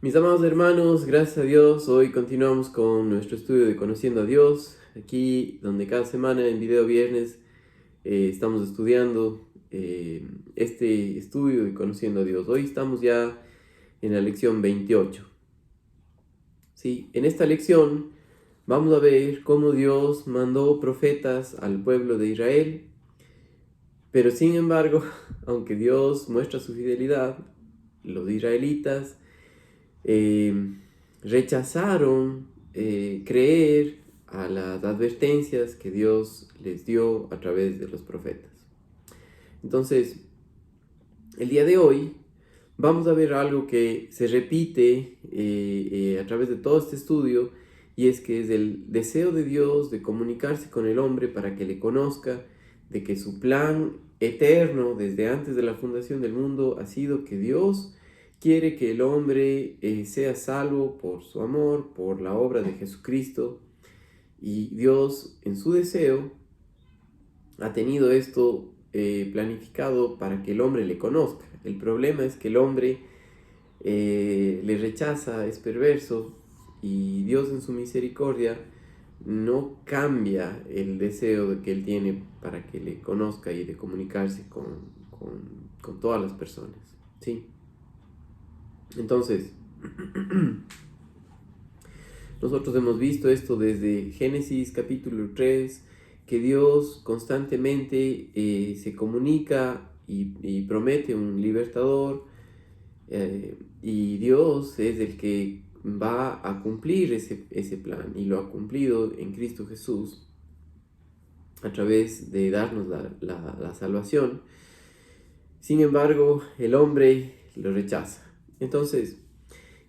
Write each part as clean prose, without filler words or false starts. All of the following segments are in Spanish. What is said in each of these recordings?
Mis amados hermanos, gracias a Dios, hoy continuamos con nuestro estudio de Conociendo a Dios, aquí donde cada semana en video viernes estamos estudiando este estudio de Conociendo a Dios. Hoy estamos ya en la lección 28. ¿Sí? En esta lección vamos a ver cómo Dios mandó profetas al pueblo de Israel, pero sin embargo, aunque Dios muestra su fidelidad, los israelitas rechazaron creer a las advertencias que Dios les dio a través de los profetas. Entonces, el día de hoy vamos a ver algo que se repite a través de todo este estudio, y es que es el deseo de Dios de comunicarse con el hombre para que le conozca, de que su plan eterno desde antes de la fundación del mundo ha sido que Dios quiere que el hombre sea salvo por su amor, por la obra de Jesucristo, y Dios en su deseo ha tenido esto planificado para que el hombre le conozca. El problema es que el hombre le rechaza, es perverso, y Dios en su misericordia no cambia el deseo que Él tiene para que le conozca y de comunicarse con todas las personas. ¿Sí? Entonces, nosotros hemos visto esto desde Génesis capítulo 3, que Dios constantemente se comunica y promete un libertador, y Dios es el que va a cumplir ese plan, y lo ha cumplido en Cristo Jesús a través de darnos la salvación. Sin embargo, el hombre lo rechaza. Entonces,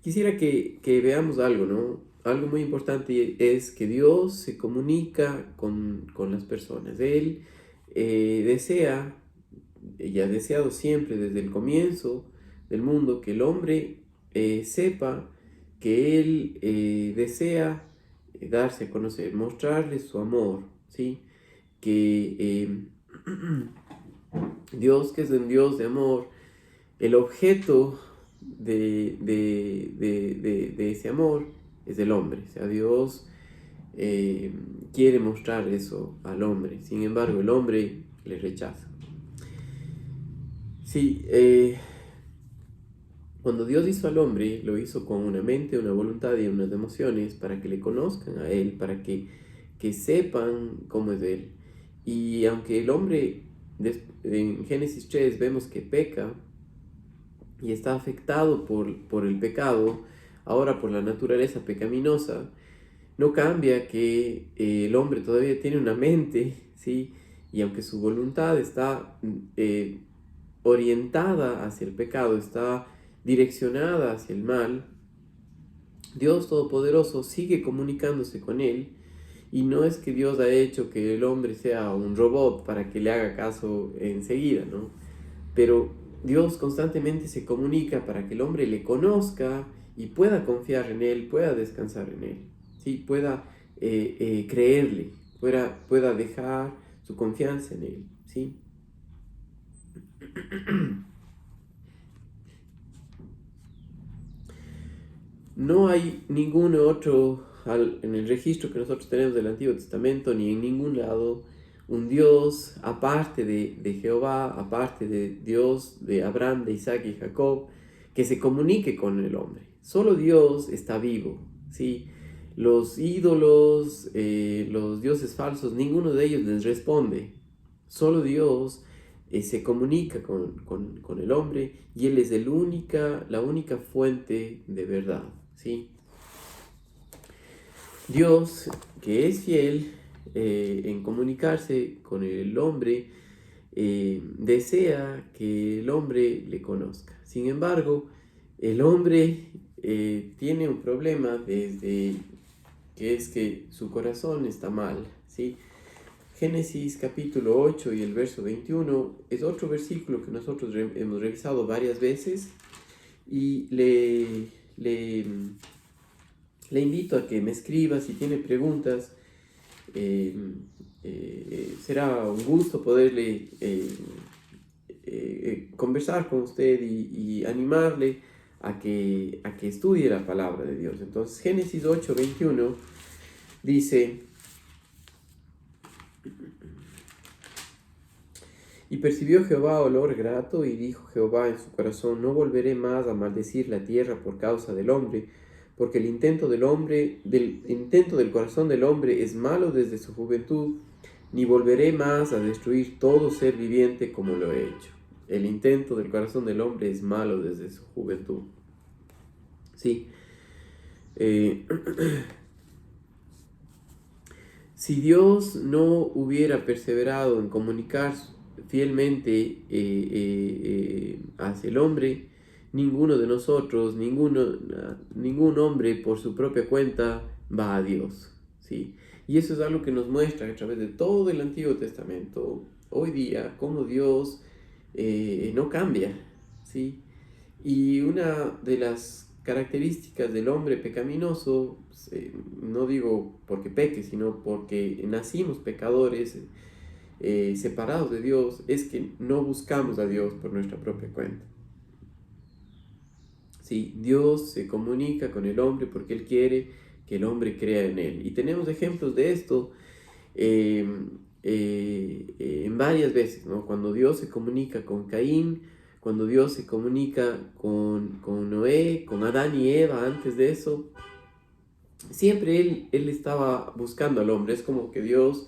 quisiera que veamos algo, ¿no? Algo muy importante es que Dios se comunica con las personas. Él desea, y ha deseado siempre desde el comienzo del mundo, que el hombre sepa que Él desea darse a conocer, mostrarle su amor, ¿sí? Que Dios, que es un Dios de amor, el objeto de ese amor es el hombre. O sea, Dios quiere mostrar eso al hombre. Sin embargo, el hombre le rechaza. Sí, cuando Dios hizo al hombre, lo hizo con una mente, una voluntad y unas emociones para que le conozcan a Él, para que sepan cómo es Él. Y aunque el hombre, en Génesis 3 vemos que peca y está afectado por el pecado, ahora por la naturaleza pecaminosa, no cambia que el hombre todavía tiene una mente, ¿sí? Y aunque su voluntad está orientada hacia el pecado, está direccionada hacia el mal, Dios Todopoderoso sigue comunicándose con él. Y no es que Dios ha hecho que el hombre sea un robot para que le haga caso enseguida, ¿no? Pero Dios constantemente se comunica para que el hombre le conozca y pueda confiar en Él, pueda descansar en Él, ¿sí? Pueda creerle, pueda dejar su confianza en Él, ¿sí? No hay ningún otro en el registro que nosotros tenemos del Antiguo Testamento, ni en ningún lado, un Dios aparte de Jehová, aparte de Dios de Abraham, de Isaac y Jacob, que se comunique con el hombre. Solo Dios está vivo, ¿sí? Los ídolos, los dioses falsos, ninguno de ellos les responde. Solo Dios se comunica con el hombre, y Él es la única fuente de verdad, ¿sí? Dios, que es fiel en comunicarse con el hombre, desea que el hombre le conozca. Sin embargo, el hombre tiene un problema que es que su corazón está mal, ¿sí? Génesis capítulo 8 y el verso 21 es otro versículo que nosotros hemos revisado varias veces, y le invito a que me escriba si tiene preguntas. Será un gusto poderle conversar con usted y animarle a que estudie la palabra de Dios. Entonces, Génesis 8:21 dice: y percibió Jehová olor grato, y dijo Jehová en su corazón: no volveré más a maldecir la tierra por causa del hombre, porque el intento del corazón del hombre es malo desde su juventud, ni volveré más a destruir todo ser viviente como lo he hecho. El intento del corazón del hombre es malo desde su juventud. Sí. Si Dios no hubiera perseverado en comunicar fielmente hacia el hombre, ninguno de nosotros, ningún hombre por su propia cuenta va a Dios, ¿sí? Y eso es algo que nos muestra a través de todo el Antiguo Testamento, hoy día, cómo Dios no cambia, ¿sí? Y una de las características del hombre pecaminoso, no digo porque peque, sino porque nacimos pecadores, separados de Dios, es que no buscamos a Dios por nuestra propia cuenta. Sí, Dios se comunica con el hombre porque Él quiere que el hombre crea en Él. Y tenemos ejemplos de esto en varias veces, ¿no? Cuando Dios se comunica con Caín, cuando Dios se comunica con Noé, con Adán y Eva antes de eso, siempre Él estaba buscando al hombre. Es como que Dios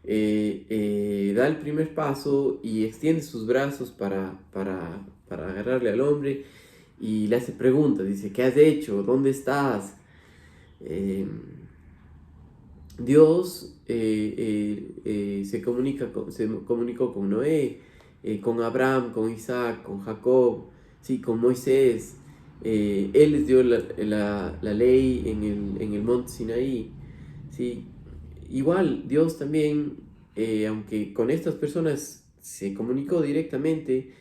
da el primer paso y extiende sus brazos para agarrarle al hombre y le hace preguntas, dice: ¿qué has hecho? ¿Dónde estás? Dios se comunicó con Noé, con Abraham, con Isaac, con Jacob, ¿sí? Con Moisés. Él les dio la ley en el monte Sinaí, ¿sí? Igual Dios también, aunque con estas personas se comunicó directamente,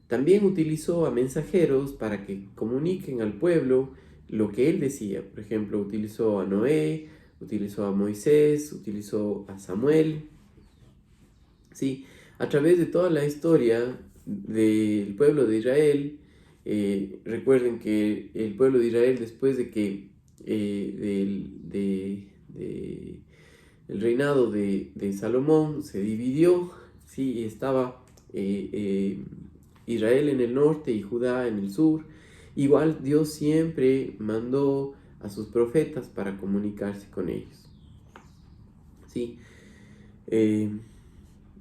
también utilizó a mensajeros para que comuniquen al pueblo lo que Él decía. Por ejemplo, utilizó a Noé, utilizó a Moisés, utilizó a Samuel. Sí, a través de toda la historia del pueblo de Israel, recuerden que el pueblo de Israel, después de que el reinado de Salomón se dividió, sí, estaba Israel en el norte y Judá en el sur. Igual Dios siempre mandó a sus profetas para comunicarse con ellos. ¿Sí?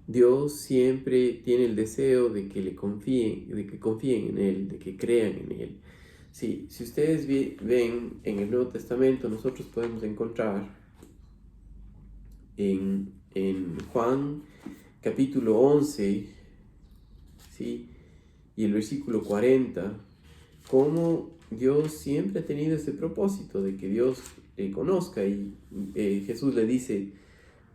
Dios siempre tiene el deseo de que le confíen, de que confíen en Él, de que crean en Él. Sí, si ustedes ven en el Nuevo Testamento, nosotros podemos encontrar en Juan capítulo 11, ¿sí? Y el versículo 40, cómo Dios siempre ha tenido ese propósito de que Dios le conozca. Y Jesús le dice,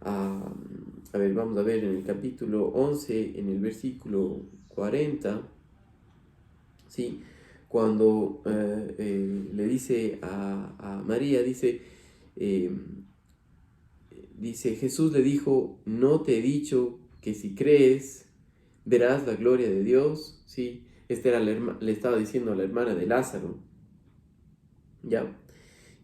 vamos a ver en el capítulo 11, en el versículo 40, ¿sí? Cuando le dice a María, dice, Jesús le dijo: no te he dicho que si crees verás la gloria de Dios, ¿sí? Le estaba diciendo a la hermana de Lázaro, ¿ya?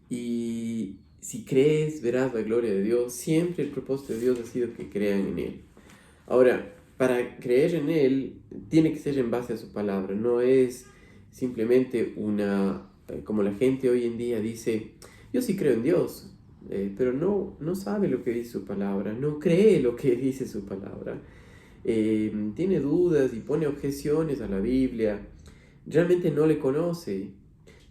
Y si crees verás la gloria de Dios. Siempre el propósito de Dios ha sido que crean en Él. Ahora, para creer en Él tiene que ser en base a su palabra, no es simplemente como la gente hoy en día dice: yo sí creo en Dios, pero no sabe lo que dice su palabra, no cree lo que dice su palabra, tiene dudas y pone objeciones a la Biblia, realmente no le conoce.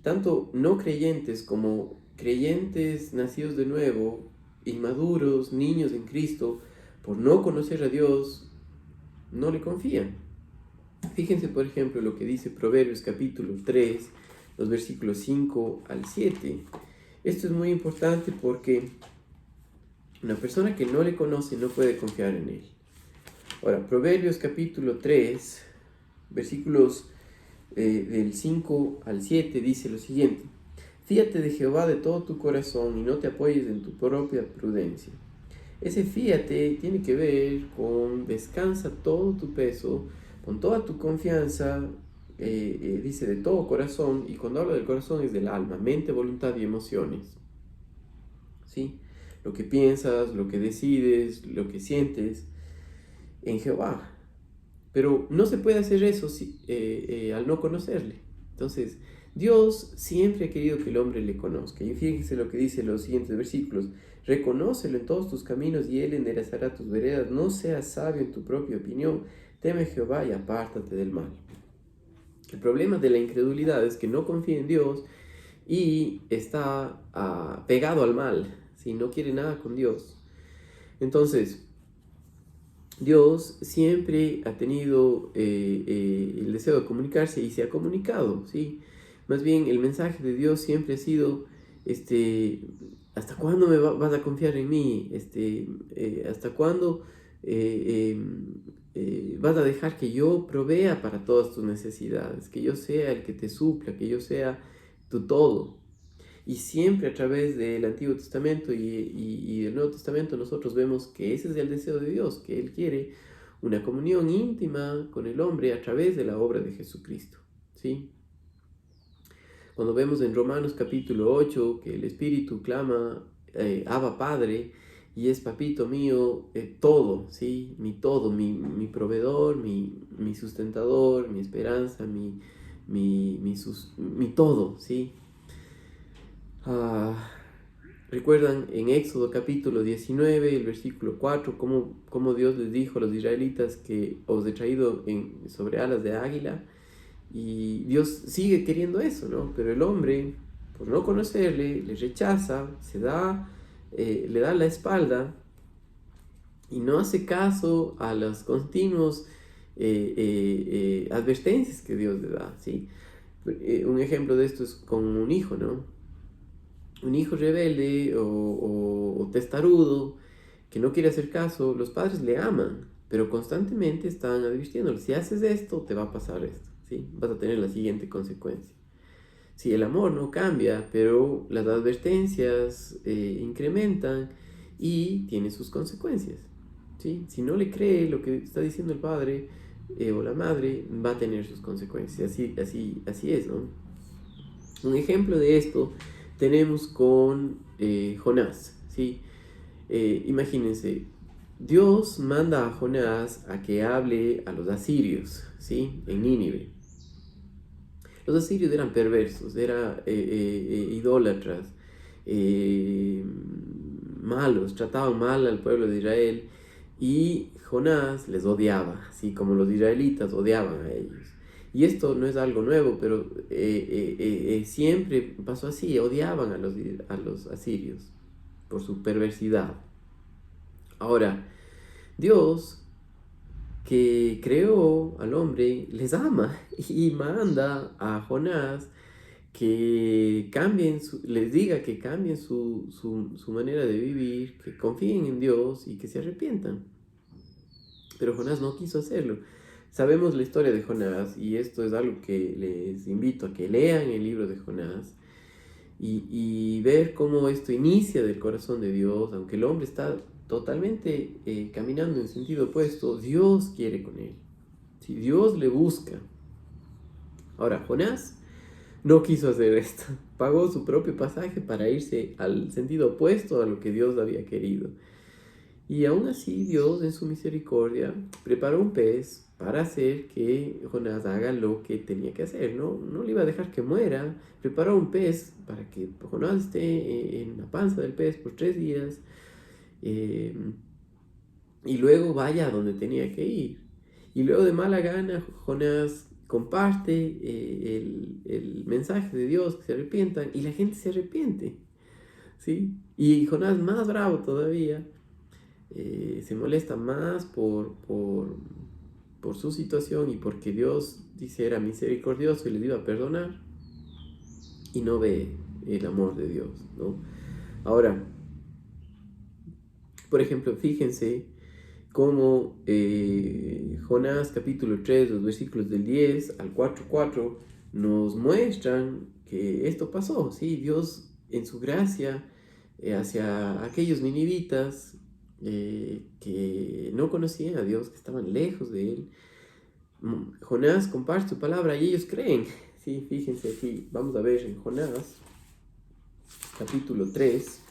Tanto no creyentes como creyentes nacidos de nuevo, inmaduros, niños en Cristo, por no conocer a Dios, no le confían. Fíjense, por ejemplo, lo que dice Proverbios capítulo 3, los versículos 5 al 7. Esto es muy importante porque una persona que no le conoce no puede confiar en Él. Ahora, Proverbios capítulo 3, versículos del 5 al 7 dice lo siguiente: fíate de Jehová de todo tu corazón y no te apoyes en tu propia prudencia. Ese fíate tiene que ver con descansa todo tu peso, con toda tu confianza dice de todo corazón, y cuando habla del corazón es del alma, mente, voluntad y emociones. ¿Sí? Lo que piensas, lo que decides, lo que sientes en Jehová. Pero no se puede hacer eso al no conocerle. Entonces, Dios siempre ha querido que el hombre le conozca. Y fíjense lo que dice en los siguientes versículos. Reconócelo en todos tus caminos y Él enderezará tus veredas. No seas sabio en tu propia opinión. Teme a Jehová y apártate del mal. El problema de la incredulidad es que no confía en Dios y está pegado al mal. ¿Sí? No quiere nada con Dios. Entonces, Dios siempre ha tenido el deseo de comunicarse y se ha comunicado, ¿sí? Más bien, el mensaje de Dios siempre ha sido, ¿hasta cuándo vas a confiar en mí? ¿Hasta cuándo vas a dejar que yo provea para todas tus necesidades? Que yo sea el que te supla, que yo sea tu todo. Y siempre a través del Antiguo Testamento y del Nuevo Testamento nosotros vemos que ese es el deseo de Dios, que Él quiere una comunión íntima con el hombre a través de la obra de Jesucristo, ¿sí? Cuando vemos en Romanos capítulo 8 que el Espíritu clama, Abba Padre, y es papito mío, todo, ¿sí? Mi todo, mi proveedor, mi sustentador, mi esperanza, mi todo, ¿sí? Recuerdan en Éxodo capítulo 19, el versículo 4, cómo Dios les dijo a los israelitas que os he traído sobre alas de águila, y Dios sigue queriendo eso, ¿no? Pero el hombre, por no conocerle, le rechaza, le da la espalda y no hace caso a las continuas advertencias que Dios le da, ¿sí? Un ejemplo de esto es con un hijo, ¿no? Un hijo rebelde o testarudo que no quiere hacer caso, los padres le aman, pero constantemente están advirtiéndole, si haces esto, te va a pasar esto, ¿sí? Vas a tener la siguiente consecuencia. Sí, el amor no cambia, pero las advertencias incrementan y tiene sus consecuencias, ¿sí? Si no le cree lo que está diciendo el padre o la madre, va a tener sus consecuencias. Así es, ¿no? Un ejemplo de esto tenemos con Jonás, ¿sí? Imagínense, Dios manda a Jonás a que hable a los asirios, ¿sí? En Nínive. Los asirios eran perversos, eran idólatras, malos, trataban mal al pueblo de Israel, y Jonás les odiaba, así como los israelitas odiaban a ellos. Y esto no es algo nuevo, pero siempre pasó así, odiaban a los asirios por su perversidad. Ahora, Dios, que creó al hombre, les ama y manda a Jonás que les diga que cambien su manera de vivir, que confíen en Dios y que se arrepientan. Pero Jonás no quiso hacerlo. Sabemos la historia de Jonás, y esto es algo que les invito a que lean el libro de Jonás y ver cómo esto inicia del corazón de Dios. Aunque el hombre está totalmente caminando en sentido opuesto, Dios quiere con él. ¿Sí? Dios le busca. Ahora, Jonás no quiso hacer esto. Pagó su propio pasaje para irse al sentido opuesto a lo que Dios había querido. Y aún así Dios en su misericordia preparó un pez para hacer que Jonás haga lo que tenía que hacer. No le iba a dejar que muera. Preparó un pez para que Jonás esté en la panza del pez por 3 días y luego vaya a donde tenía que ir. Y luego de mala gana Jonás comparte el mensaje de Dios, que se arrepientan, y la gente se arrepiente, ¿sí? Y Jonás, más bravo todavía, se molesta más por su situación y porque Dios dice era misericordioso y les iba a perdonar, y no ve el amor de Dios, ¿no? Ahora, por ejemplo, fíjense cómo Jonás capítulo 3, los versículos del 10 al 4:4 nos muestran que esto pasó, ¿sí? Dios en su gracia hacia aquellos ninivitas que no conocían a Dios, que estaban lejos de Él, Jonás comparte su palabra y ellos creen. Sí, fíjense aquí, vamos a ver en Jonás, capítulo 3,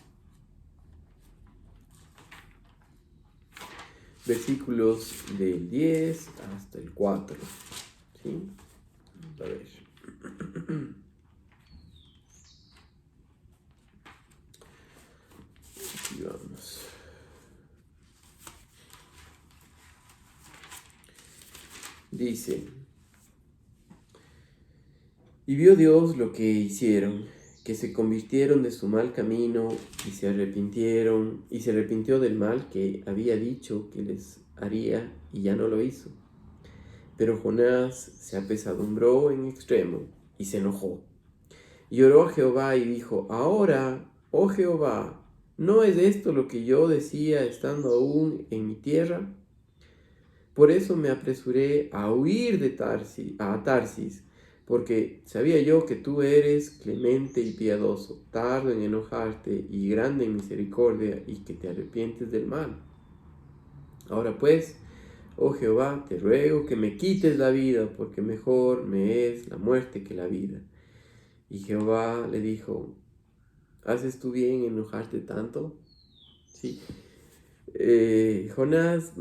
versículos del 10 hasta el 4. ¿Sí? Vamos a ver. Aquí vamos. Dice: y vio Dios lo que hicieron, que se convirtieron de su mal camino y se arrepintió del mal que había dicho que les haría y ya no lo hizo. Pero Jonás se apesadumbró en extremo y se enojó. Y oró a Jehová y dijo: ahora, oh Jehová, ¿no es esto lo que yo decía estando aún en mi tierra? Por eso me apresuré a huir a Tarsis, porque sabía yo que tú eres clemente y piadoso, tardo en enojarte y grande en misericordia, y que te arrepientes del mal. Ahora pues, oh Jehová, te ruego que me quites la vida, porque mejor me es la muerte que la vida. Y Jehová le dijo: ¿haces tú bien en enojarte tanto? Sí. Jonás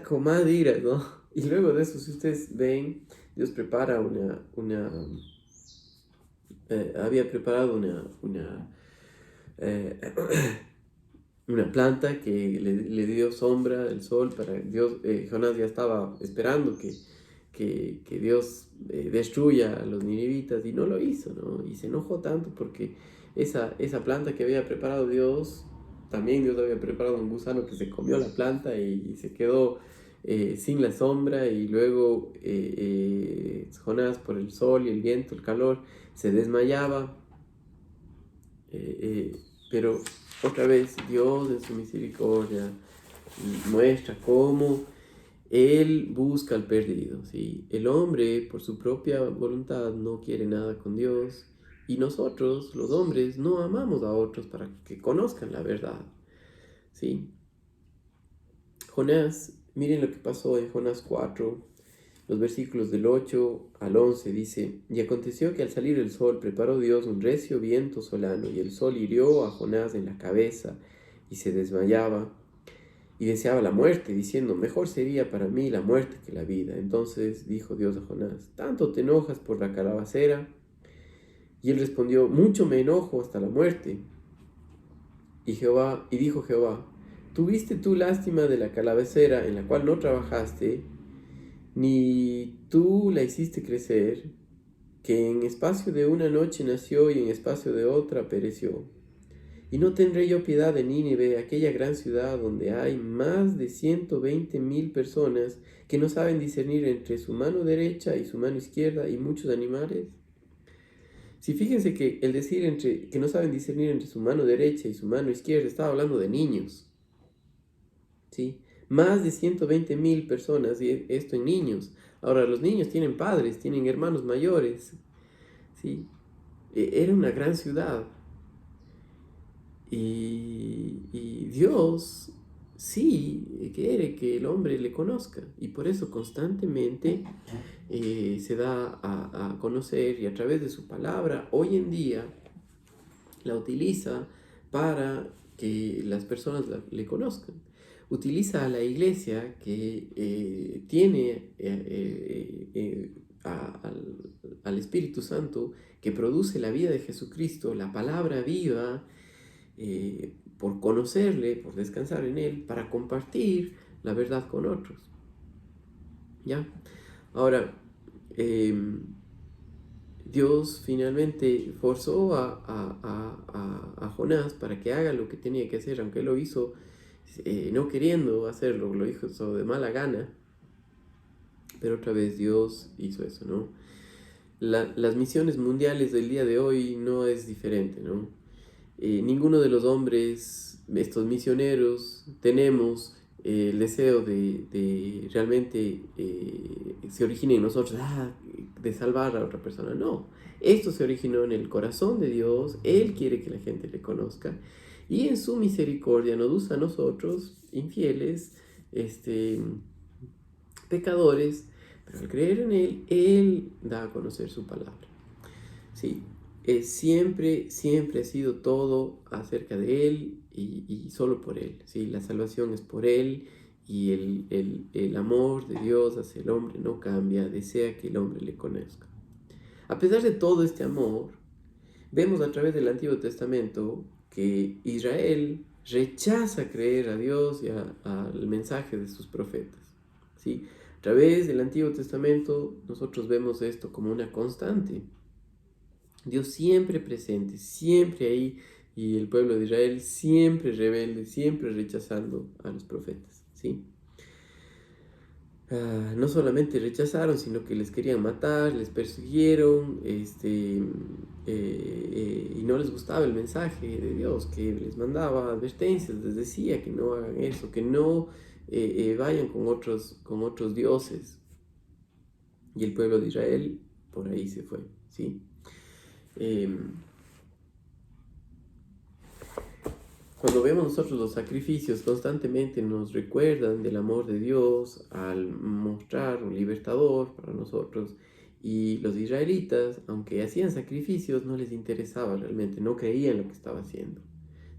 con más ira, ¿no? Y luego de eso, si ustedes ven, Dios prepara había preparado eh, una planta que le dio sombra, el sol, para Dios. Jonás ya estaba esperando que Dios destruya a los ninivitas, y no lo hizo, ¿no? Y se enojó tanto porque esa planta que había preparado Dios, también Dios había preparado un gusano que se comió la planta y se quedó sin la sombra. Y luego Jonás, por el sol y el viento, el calor, se desmayaba. Pero otra vez Dios en su misericordia muestra cómo Él busca al perdido, ¿sí? El hombre por su propia voluntad no quiere nada con Dios, y nosotros, los hombres, no amamos a otros para que conozcan la verdad, ¿sí? Jonás, miren lo que pasó en Jonás 4, los versículos del 8 al 11, dice: y aconteció que al salir el sol preparó Dios un recio viento solano, y el sol hirió a Jonás en la cabeza, y se desmayaba, y deseaba la muerte, diciendo: mejor sería para mí la muerte que la vida. Entonces dijo Dios a Jonás: ¿tanto te enojas por la calabacera? Y él respondió: mucho me enojo hasta la muerte. Y dijo Jehová: ¿tuviste tú lástima de la calabacera en la cual no trabajaste, ni tú la hiciste crecer, que en espacio de una noche nació y en espacio de otra pereció? Y no tendré yo piedad de Nínive, aquella gran ciudad donde hay más de 120,000 personas que no saben discernir entre su mano derecha y su mano izquierda, y muchos animales. Si fíjense que el decir que no saben discernir entre su mano derecha y su mano izquierda, estaba hablando de niños, ¿sí? Más de 120,000 personas, y esto en niños. Ahora, los niños tienen padres, tienen hermanos mayores, ¿sí? Era una gran ciudad. Y Dios sí quiere que el hombre le conozca, y por eso constantemente se da a conocer, y a través de su palabra hoy en día la utiliza para que las personas le conozcan. Utiliza a la iglesia que tiene al Espíritu Santo, que produce la vida de Jesucristo, la palabra viva, por conocerle, por descansar en él, para compartir la verdad con otros. ¿Ya? Ahora, Dios finalmente forzó a Jonás para que haga lo que tenía que hacer, aunque él lo hizo no queriendo hacerlo, lo hizo de mala gana. Pero otra vez Dios hizo eso, ¿no? Las misiones mundiales del día de hoy no es diferente, ¿no? Ninguno de los hombres, estos misioneros, tenemos el deseo de realmente se origine en nosotros, de salvar a otra persona. No, esto se originó en el corazón de Dios. Él quiere que la gente le conozca, y en su misericordia nos usa a nosotros, infieles, pecadores, Pero al creer en Él da a conocer su palabra. Sí, siempre ha sido todo acerca de Él y solo por Él. Sí, la salvación es por Él y el amor de Dios hacia el hombre no cambia, desea que el hombre le conozca. A pesar de todo este amor, vemos a través del Antiguo Testamento que Israel rechaza creer a Dios y al mensaje de sus profetas. ¿Sí? A través del Antiguo Testamento nosotros vemos esto como una constante. Dios siempre presente, siempre ahí, y el pueblo de Israel siempre rebelde, siempre rechazando a los profetas. ¿Sí? No solamente rechazaron, sino que les querían matar, les persiguieron, y no les gustaba el mensaje de Dios, que les mandaba advertencias, les decía que no hagan eso, que no vayan con otros dioses. Y el pueblo de Israel por ahí se fue, ¿sí? Cuando vemos nosotros los sacrificios, constantemente nos recuerdan del amor de Dios al mostrar un libertador para nosotros. Y los israelitas, aunque hacían sacrificios, no les interesaba realmente, no creían lo que estaba haciendo.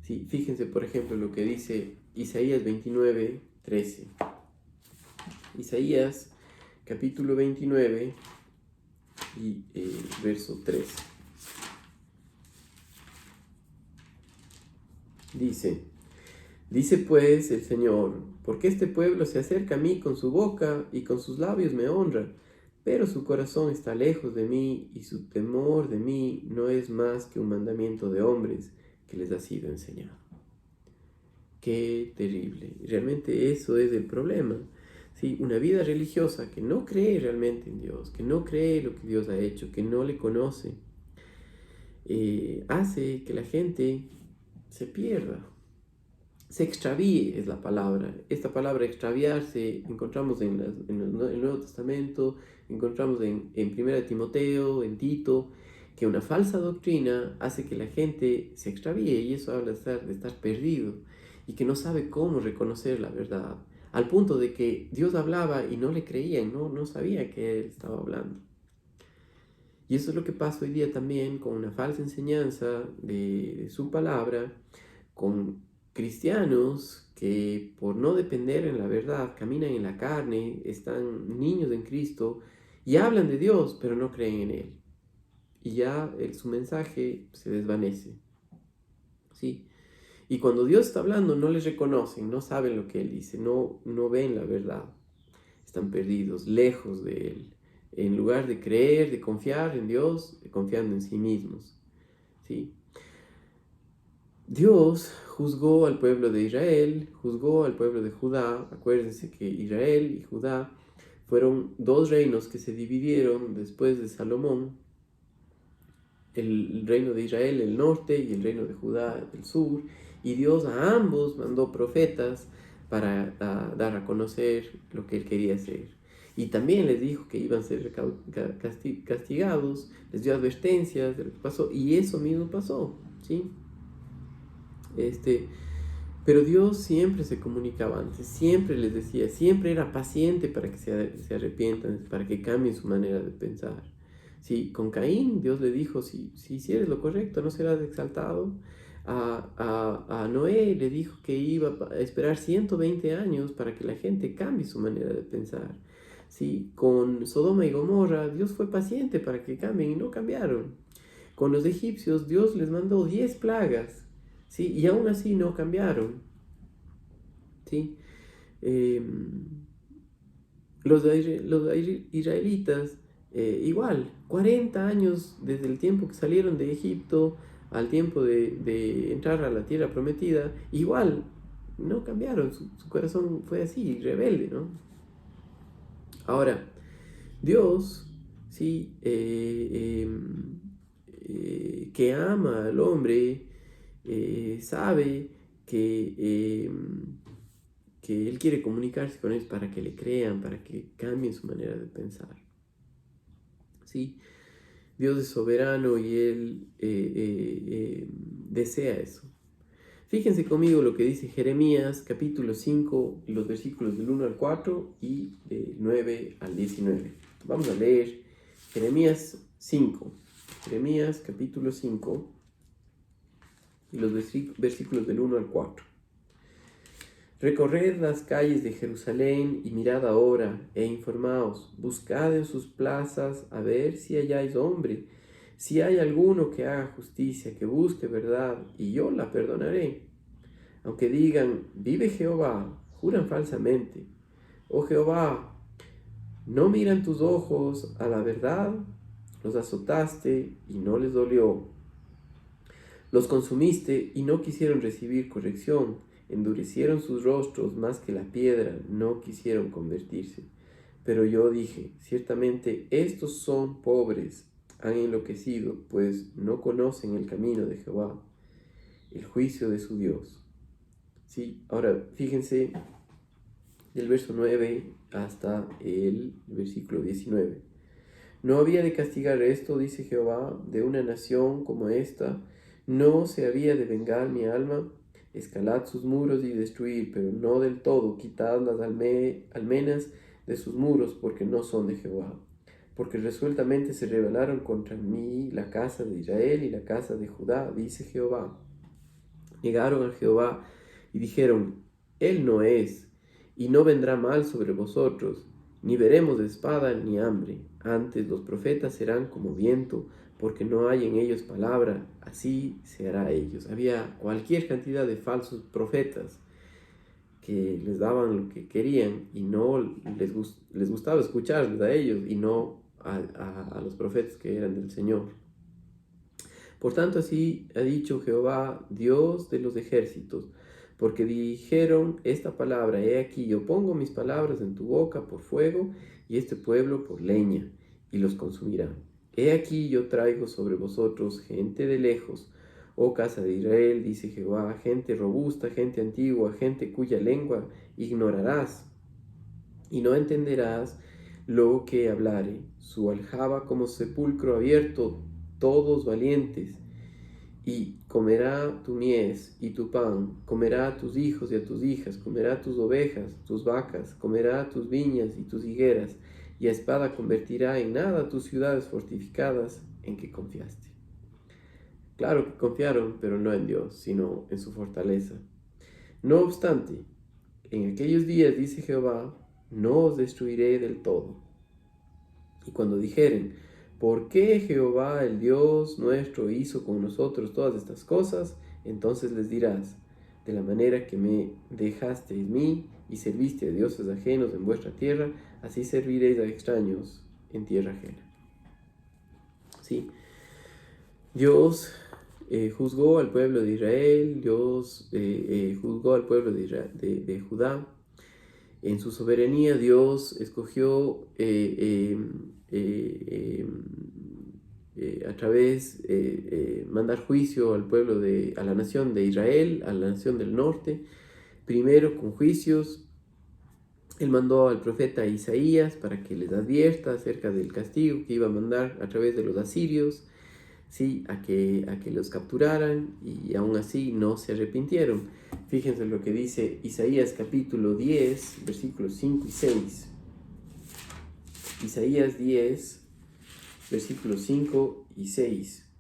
Sí, fíjense, por ejemplo, lo que dice Isaías 29:13. Isaías, capítulo 29 y verso 13. Dice pues el Señor, porque este pueblo se acerca a mí con su boca y con sus labios me honra, pero su corazón está lejos de mí y su temor de mí no es más que un mandamiento de hombres que les ha sido enseñado. Qué terrible. Realmente eso es el problema. ¿Sí? Una vida religiosa que no cree realmente en Dios, que no cree lo que Dios ha hecho, que no le conoce, hace que la gente se pierda. Se extravíe es la palabra. Esta palabra extraviarse encontramos en el Nuevo Testamento, encontramos en 1 Timoteo, en Tito, que una falsa doctrina hace que la gente se extravíe, y eso habla de estar perdido y que no sabe cómo reconocer la verdad, al punto de que Dios hablaba y no le creían, no sabía que Él estaba hablando. Y eso es lo que pasa hoy día también con una falsa enseñanza de su palabra, con cristianos que por no depender en la verdad, caminan en la carne, están niños en Cristo y hablan de Dios, pero no creen en Él. Y ya su mensaje se desvanece. ¿Sí? Y cuando Dios está hablando, no les reconocen, no saben lo que Él dice, no ven la verdad. Están perdidos, lejos de Él. En lugar de creer, de confiar en Dios, confiando en sí mismos. ¿Sí? Dios juzgó al pueblo de Israel, juzgó al pueblo de Judá. Acuérdense que Israel y Judá fueron dos reinos que se dividieron después de Salomón. El reino de Israel, el norte, y el reino de Judá, el sur. Y Dios a ambos mandó profetas para dar a conocer lo que Él quería hacer. Y también les dijo que iban a ser castigados, les dio advertencias de lo que pasó, y eso mismo pasó, ¿sí? Pero Dios siempre se comunicaba antes, siempre les decía, siempre era paciente para que se arrepientan, para que cambien su manera de pensar. Sí, con Caín Dios le dijo, si hicieres lo correcto no serás exaltado. A Noé le dijo que iba a esperar 120 años para que la gente cambie su manera de pensar. Sí, con Sodoma y Gomorra Dios fue paciente para que cambien y no cambiaron. Con los egipcios Dios les mandó 10 plagas. ¿Sí? Y aún así no cambiaron. ¿Sí? Los israelitas, igual, 40 años desde el tiempo que salieron de Egipto al tiempo de entrar a la tierra prometida, igual, no cambiaron, su corazón fue así, rebelde, ¿no? Ahora, Dios, ¿sí? Que ama al hombre, sabe que Él quiere comunicarse con ellos para que le crean, para que cambien su manera de pensar. ¿Sí? Dios es soberano y Él desea eso. Fíjense conmigo lo que dice Jeremías capítulo 5, los versículos del 1 al 4 y del 9 al 19. Vamos a leer Jeremías 5, Jeremías capítulo 5 y los versículos del 1 al 4. Recorred las calles de Jerusalén y mirad ahora e informaos, buscad en sus plazas a ver si halláis hombre, si hay alguno que haga justicia, que busque verdad, y yo la perdonaré. Aunque digan, vive Jehová, juran falsamente. Oh Jehová, ¿no miran tus ojos a la verdad? Los azotaste y no les dolió. Los consumiste y no quisieron recibir corrección. Endurecieron sus rostros más que la piedra, no quisieron convertirse. Pero yo dije, ciertamente estos son pobres, han enloquecido, pues no conocen el camino de Jehová, el juicio de su Dios. Sí, ahora fíjense del verso 9 hasta el versículo 19. No había de castigar esto, dice Jehová, de una nación como esta, no se había de vengar mi alma. Escalad sus muros y destruid, pero no del todo, quitad las almenas de sus muros, porque no son de Jehová. Porque resueltamente se rebelaron contra mí la casa de Israel y la casa de Judá, dice Jehová. Negaron a Jehová y dijeron, Él no es, y no vendrá mal sobre vosotros, ni veremos espada ni hambre. Antes los profetas serán como viento, porque no hay en ellos palabra, así se hará a ellos. Había cualquier cantidad de falsos profetas que les daban lo que querían y no les gustaba escucharles a ellos y no a los profetas que eran del Señor. Por tanto, así ha dicho Jehová, Dios de los ejércitos, porque dijeron esta palabra, he aquí, yo pongo mis palabras en tu boca por fuego, y este pueblo por leña, y los consumirá. He aquí, yo traigo sobre vosotros gente de lejos, oh casa de Israel, dice Jehová, gente robusta, gente antigua, gente cuya lengua ignorarás, y no entenderás lo que hablare. Su aljaba como sepulcro abierto, todos valientes, y comerá tu mies y tu pan, comerá a tus hijos y a tus hijas, comerá tus ovejas, tus vacas, comerá tus viñas y tus higueras, y a espada convertirá en nada tus ciudades fortificadas en que confiaste. Claro que confiaron, pero no en Dios, sino en su fortaleza. No obstante, en aquellos días, dice Jehová, no os destruiré del todo. Y cuando dijeren, ¿por qué Jehová el Dios nuestro hizo con nosotros todas estas cosas? Entonces les dirás, de la manera que me dejasteis mí y serviste a dioses ajenos en vuestra tierra, así serviréis a extraños en tierra ajena. Sí, Dios juzgó al pueblo de Israel, Dios juzgó al pueblo de Judá. En su soberanía Dios escogió a través mandar juicio al pueblo a la nación de Israel, a la nación del norte, primero con juicios. Él mandó al profeta Isaías para que les advierta acerca del castigo que iba a mandar a través de los asirios, ¿sí? a que los capturaran, y aún así no se arrepintieron. Fíjense lo que dice Isaías capítulo 10, versículos 5 y 6. Isaías 10, versículos 5 y 6.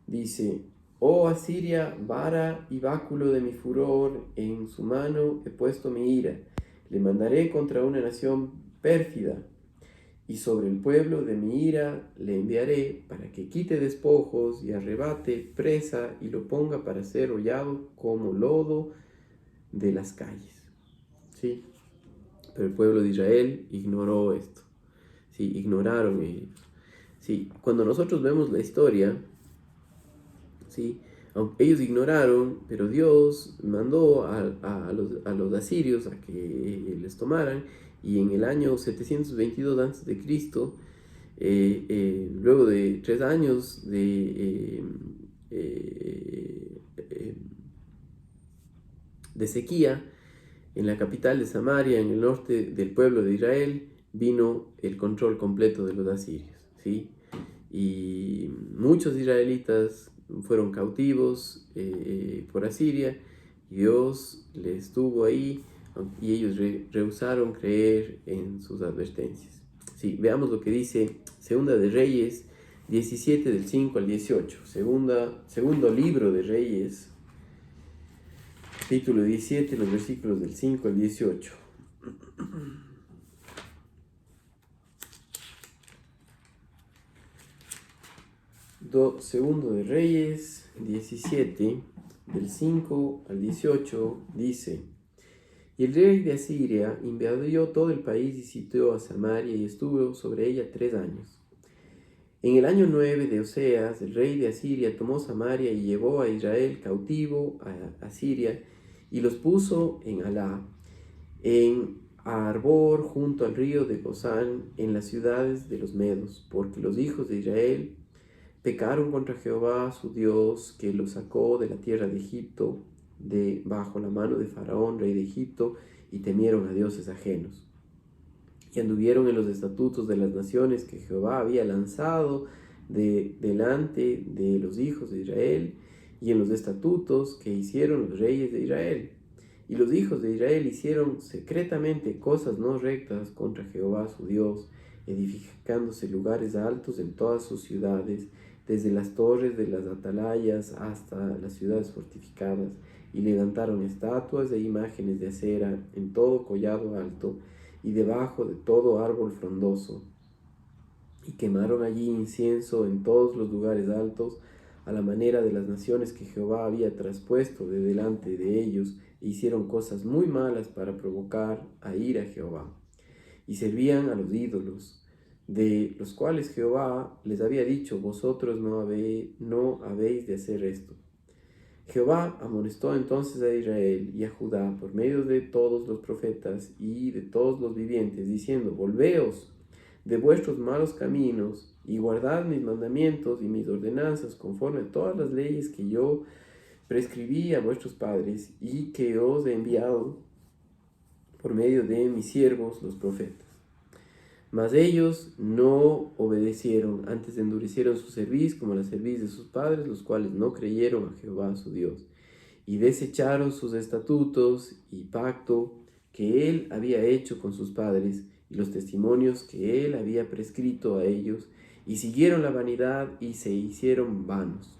Dice, oh Asiria, vara y báculo de mi furor, en su mano he puesto mi ira. Le mandaré contra una nación pérfida, y sobre el pueblo de mi ira le enviaré para que quite despojos y arrebate presa y lo ponga para ser hollado como lodo de las calles. ¿Sí? Pero el pueblo de Israel ignoró esto. ¿Sí? Ignoraron ellos. ¿Sí? Cuando nosotros vemos la historia, ¿sí? Ellos ignoraron, pero Dios mandó a los asirios a que les tomaran, y en el año 722 a.C., luego de 3 años de sequía, en la capital de Samaria, en el norte del pueblo de Israel, vino el control completo de los asirios, ¿sí? Y muchos israelitas fueron cautivos por Asiria, y Dios les tuvo ahí, y ellos rehusaron creer en sus advertencias. Sí, veamos lo que dice Segunda de Reyes 17 del 5 al 18. Segundo libro de Reyes, capítulo 17, los versículos del 5 al 18. Segundo de Reyes 17, del 5 al 18, dice: Y el rey de Asiria invadió todo el país y sitió a Samaria y estuvo sobre ella 3 años. En el año 9 de Oseas, el rey de Asiria tomó Samaria y llevó a Israel cautivo a Asiria y los puso en Alá, en Arbor, junto al río de Gozán, en las ciudades de los medos, porque los hijos de Israel pecaron contra Jehová su Dios, que los sacó de la tierra de Egipto, de bajo la mano de Faraón, rey de Egipto, y temieron a dioses ajenos. Y anduvieron en los estatutos de las naciones que Jehová había lanzado delante de los hijos de Israel, y en los estatutos que hicieron los reyes de Israel. Y los hijos de Israel hicieron secretamente cosas no rectas contra Jehová su Dios, edificándose lugares altos en todas sus ciudades, desde las torres de las atalayas hasta las ciudades fortificadas, y levantaron estatuas e imágenes de acera en todo collado alto y debajo de todo árbol frondoso, y quemaron allí incienso en todos los lugares altos, a la manera de las naciones que Jehová había traspuesto de delante de ellos, e hicieron cosas muy malas para provocar a ira a Jehová. Y servían a los ídolos, de los cuales Jehová les había dicho: vosotros no habéis de hacer esto. Jehová amonestó entonces a Israel y a Judá por medio de todos los profetas y de todos los vivientes, diciendo: volveos de vuestros malos caminos y guardad mis mandamientos y mis ordenanzas conforme a todas las leyes que yo prescribí a vuestros padres y que os he enviado por medio de mis siervos los profetas. Mas ellos no obedecieron, antes endurecieron su cerviz como la cerviz de sus padres, los cuales no creyeron a Jehová su Dios, y desecharon sus estatutos y pacto que él había hecho con sus padres, y los testimonios que él había prescrito a ellos, y siguieron la vanidad y se hicieron vanos,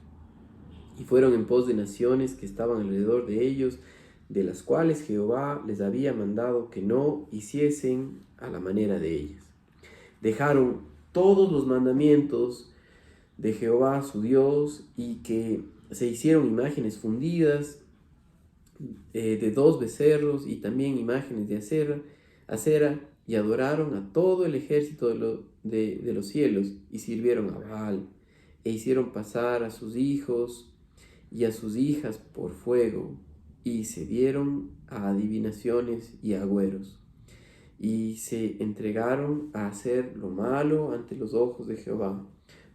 y fueron en pos de naciones que estaban alrededor de ellos, de las cuales Jehová les había mandado que no hiciesen a la manera de ellas. Dejaron todos los mandamientos de Jehová su Dios, y que se hicieron imágenes fundidas de 2 becerros y también imágenes de acera, y adoraron a todo el ejército de los cielos, y sirvieron a Baal, e hicieron pasar a sus hijos y a sus hijas por fuego, y se dieron a adivinaciones y agüeros, y se entregaron a hacer lo malo ante los ojos de Jehová,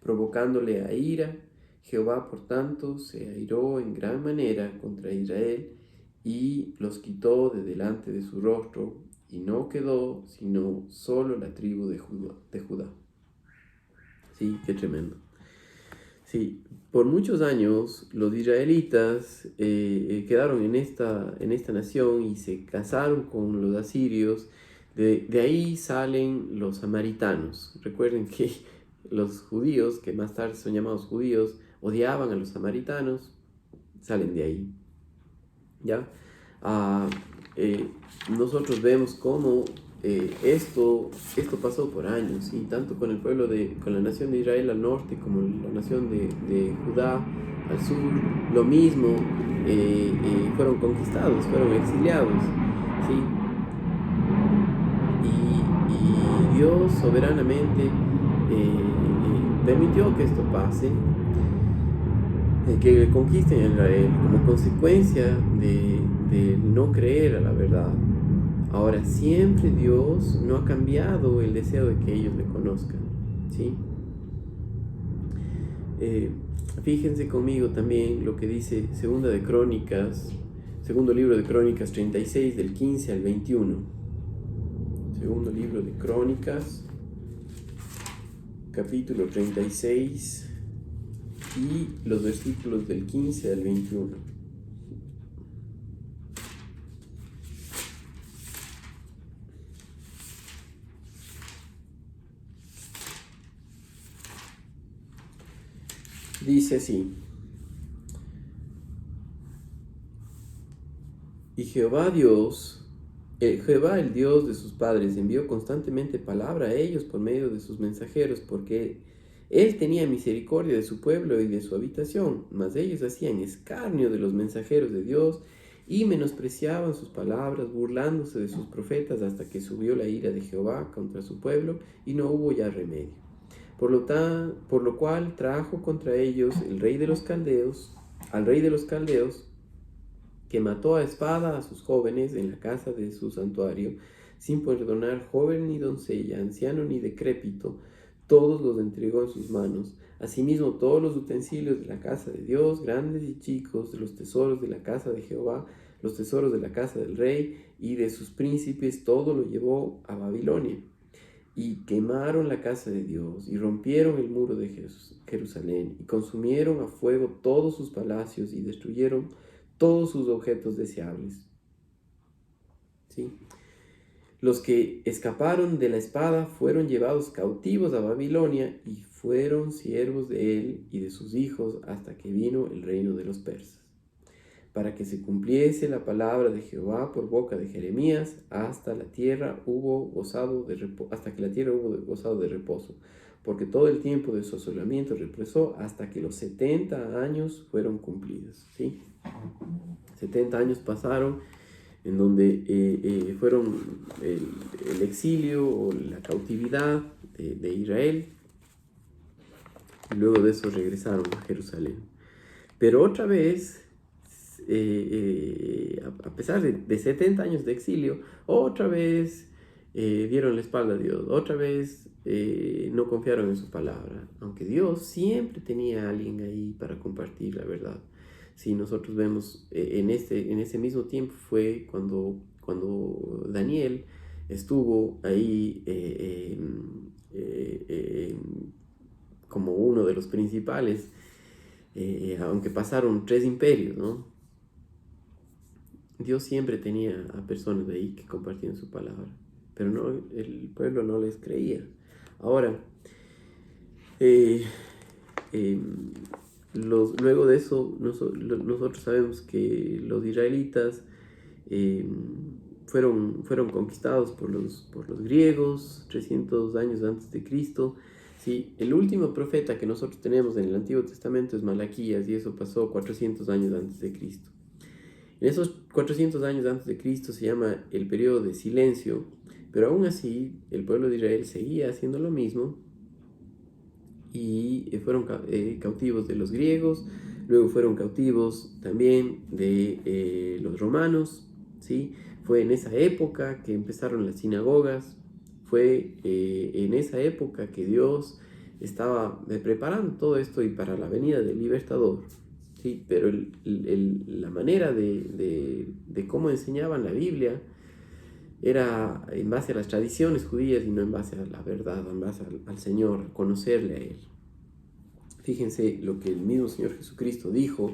provocándole a ira. Jehová, por tanto, se airó en gran manera contra Israel y los quitó de delante de su rostro, y no quedó sino solo la tribu de Judá. Sí, qué tremendo. Sí, por muchos años los israelitas quedaron en esta nación y se casaron con los asirios. De ahí salen los samaritanos. Recuerden que los judíos, que más tarde son llamados judíos, odiaban a los samaritanos, salen de ahí. ¿Ya? Nosotros vemos cómo esto pasó por años, ¿sí? Tanto con el pueblo con la nación de Israel al norte, como la nación de Judá al sur, lo mismo. Fueron conquistados, fueron exiliados, ¿sí? Y Dios soberanamente permitió que esto pase, que conquisten a Israel como consecuencia de no creer a la verdad. Ahora, siempre Dios no ha cambiado el deseo de que ellos le conozcan, ¿sí? Fíjense conmigo también lo que dice segundo libro de Crónicas 36, del 15 al 21. Segundo libro de Crónicas, capítulo 36, y los versículos del 15 al 21. dice así: y Jehová el Dios de sus padres, envió constantemente palabra a ellos por medio de sus mensajeros, porque él tenía misericordia de su pueblo y de su habitación, mas ellos hacían escarnio de los mensajeros de Dios y menospreciaban sus palabras, burlándose de sus profetas, hasta que subió la ira de Jehová contra su pueblo y no hubo ya remedio. Por lo cual trajo contra ellos al rey de los caldeos, que mató a espada a sus jóvenes en la casa de su santuario, sin perdonar joven ni doncella, anciano ni decrépito, todos los entregó en sus manos. Asimismo, todos los utensilios de la casa de Dios, grandes y chicos, de los tesoros de la casa de Jehová, los tesoros de la casa del rey y de sus príncipes, todo lo llevó a Babilonia. Y quemaron la casa de Dios, y rompieron el muro de Jerusalén, y consumieron a fuego todos sus palacios, y destruyeron todos sus objetos deseables. ¿Sí? Los que escaparon de la espada fueron llevados cautivos a Babilonia y fueron siervos de él y de sus hijos hasta que vino el reino de los persas, para que se cumpliese la palabra de Jehová por boca de Jeremías, hasta que la tierra hubo gozado de reposo, porque todo el tiempo de su asolamiento represó hasta que los 70 años fueron cumplidos. ¿Sí? 70 años pasaron en donde fueron el exilio o la cautividad de Israel, y luego de eso regresaron a Jerusalén. Pero otra vez, a pesar de 70 años de exilio, otra vez dieron la espalda a Dios, otra vez no confiaron en su palabra, aunque Dios siempre tenía a alguien ahí para compartir la verdad. Si nosotros vemos en ese mismo tiempo fue cuando Daniel estuvo ahí como uno de los principales, aunque pasaron 3 imperios, ¿no? Dios siempre tenía a personas de ahí que compartían su palabra, pero no, el pueblo no les creía. Ahora, luego de eso, nosotros sabemos que los israelitas fueron conquistados por los griegos 300 años antes de Cristo. Sí, el último profeta que nosotros tenemos en el Antiguo Testamento es Malaquías, y eso pasó 400 años antes de Cristo. En esos 400 años antes de Cristo se llama el periodo de silencio, pero aún así el pueblo de Israel seguía haciendo lo mismo, y fueron cautivos de los griegos, luego fueron cautivos también de los romanos, ¿sí? Fue en esa época que empezaron las sinagogas, fue en esa época que Dios estaba preparando todo esto y para la venida del libertador, ¿sí? Pero la manera de cómo enseñaban la Biblia era en base a las tradiciones judías y no en base a la verdad, en base al Señor, a conocerle a Él. Fíjense lo que el mismo Señor Jesucristo dijo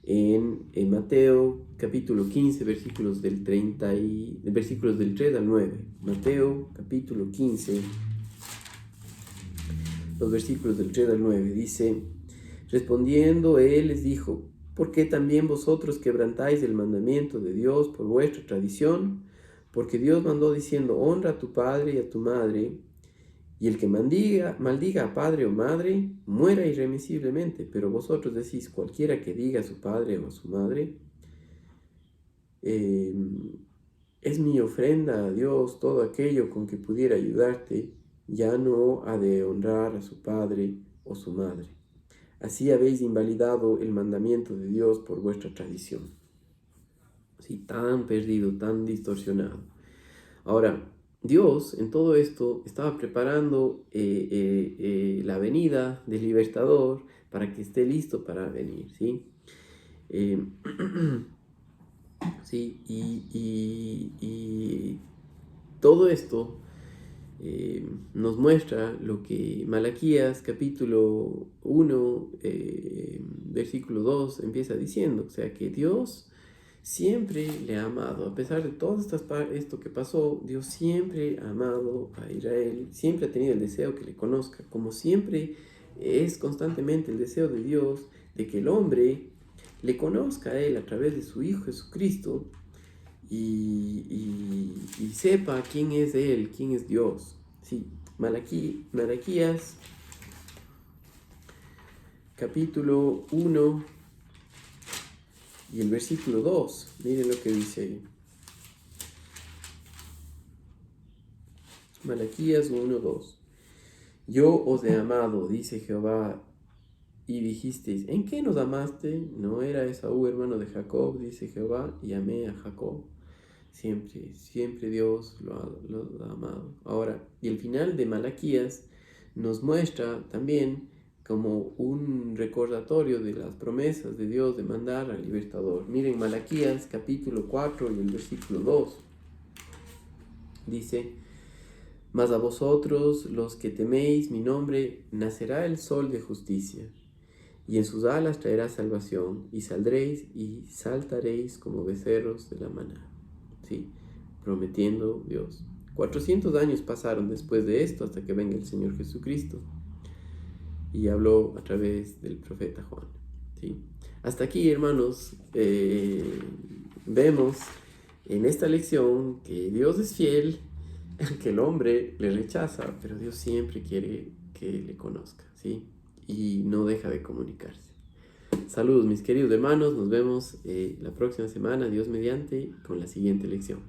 en Mateo capítulo 15, versículos del 3 al 9. Mateo capítulo 15, los versículos del 3 al 9, dice: respondiendo él les dijo: ¿por qué también vosotros quebrantáis el mandamiento de Dios por vuestra tradición? Porque Dios mandó diciendo: honra a tu padre y a tu madre, y el que maldiga a padre o madre, muera irremisiblemente. Pero vosotros decís: cualquiera que diga a su padre o a su madre, es mi ofrenda a Dios, todo aquello con que pudiera ayudarte, ya no ha de honrar a su padre o su madre. Así habéis invalidado el mandamiento de Dios por vuestra tradición. Sí, tan perdido, tan distorsionado. Ahora, Dios en todo esto estaba preparando la venida del libertador para que esté listo para venir, ¿sí? Sí, y todo esto nos muestra lo que Malaquías capítulo 1, versículo 2 empieza diciendo, o sea que Dios siempre le ha amado, a pesar de todo esto que pasó. Dios siempre ha amado a Israel, siempre ha tenido el deseo que le conozca, como siempre es constantemente el deseo de Dios de que el hombre le conozca a Él a través de su Hijo Jesucristo y sepa quién es Él, quién es Dios. Sí, Malaquías capítulo 1 y el versículo 2. Miren lo que dice ahí. Malaquías 1:2. Yo os he amado, dice Jehová, y dijisteis, ¿en qué nos amaste? ¿No era Esaú hermano de Jacob? Dice Jehová, y amé a Jacob. Siempre Dios lo ha amado. Ahora, y el final de Malaquías nos muestra también como un recordatorio de las promesas de Dios de mandar al libertador. Miren Malaquías capítulo 4 y el versículo 2. Dice, mas a vosotros los que teméis mi nombre, nacerá el sol de justicia, y en sus alas traerá salvación, y saldréis y saltaréis como becerros de la manada. Sí, prometiendo Dios. 400 años pasaron después de esto hasta que venga el Señor Jesucristo. Y habló a través del profeta Juan. ¿Sí? Hasta aquí, hermanos, vemos en esta lección que Dios es fiel, que el hombre le rechaza, pero Dios siempre quiere que le conozca, ¿sí? Y no deja de comunicarse. Saludos, mis queridos hermanos, nos vemos la próxima semana, Dios mediante, con la siguiente lección.